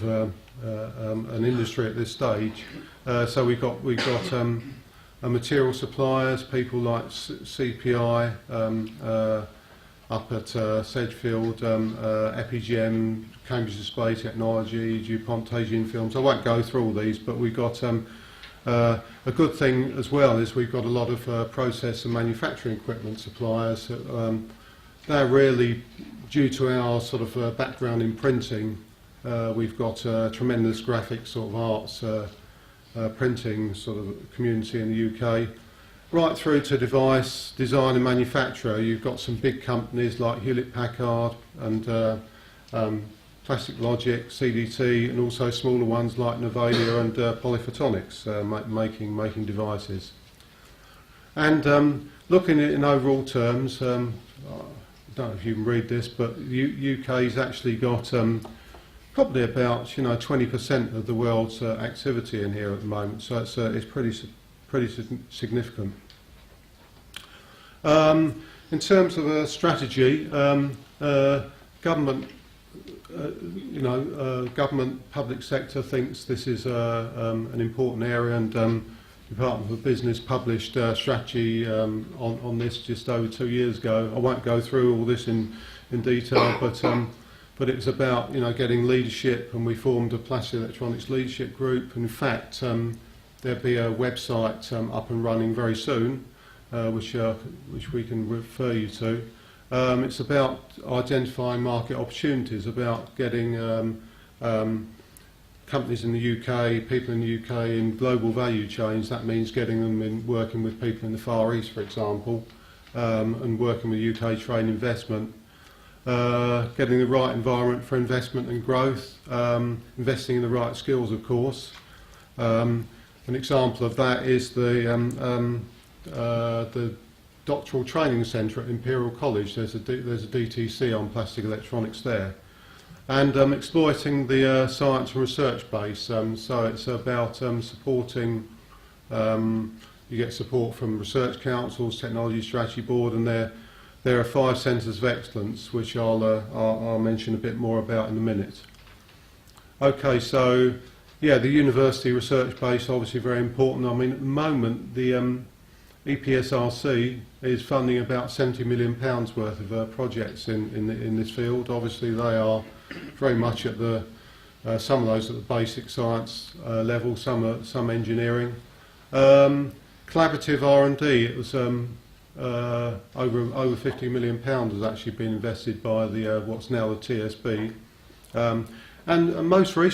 an industry at this stage. So we've got material suppliers, people like CPI up at Sedgefield, Epigem, Cambridge Display Technology, DuPont Teijin Films. I won't go through all these, but we've got a good thing as well is we've got a lot of process and manufacturing equipment suppliers. They're really, due to our sort of background in printing, we've got a tremendous graphic sort of arts printing sort of community in the UK. Right through to device design and manufacturer, you've got some big companies like Hewlett-Packard and Plastic Logic, CDT, and also smaller ones like Novalia and Polyphotonics making devices. And looking at it in overall terms, I don't know if you can read this, but UK's actually got probably about 20% of the world's activity in here at the moment, so it's pretty significant. In terms of a strategy, government, government public sector thinks this is an important area, and Department for Business published a strategy on this just over 2 years ago. I won't go through all this in detail, but it's about getting leadership, and we formed a plastic electronics leadership group. In fact, there'll be a website up and running very soon, which we can refer you to. It's about identifying market opportunities, about getting companies in the UK, people in the UK in global value chains. That means getting them in, working with people in the Far East, for example, and working with UK trade investment. Getting the right environment for investment and growth, investing in the right skills, of course. An example of that is the doctoral training centre at Imperial College. There's a DTC on plastic electronics there. And exploiting the science and research base. So it's about supporting, you get support from research councils, technology strategy board, and there are 5 centres of excellence, which I'll mention a bit more about in a minute. Okay, so yeah, the university research base obviously very important. I mean, at the moment, the EPSRC is funding about £70 million worth of projects in this field. Obviously, they are very much at the some of those at the basic science level, some engineering. Collaborative R&D. It was over £50 million has actually been invested by the what's now the TSB, and most recently.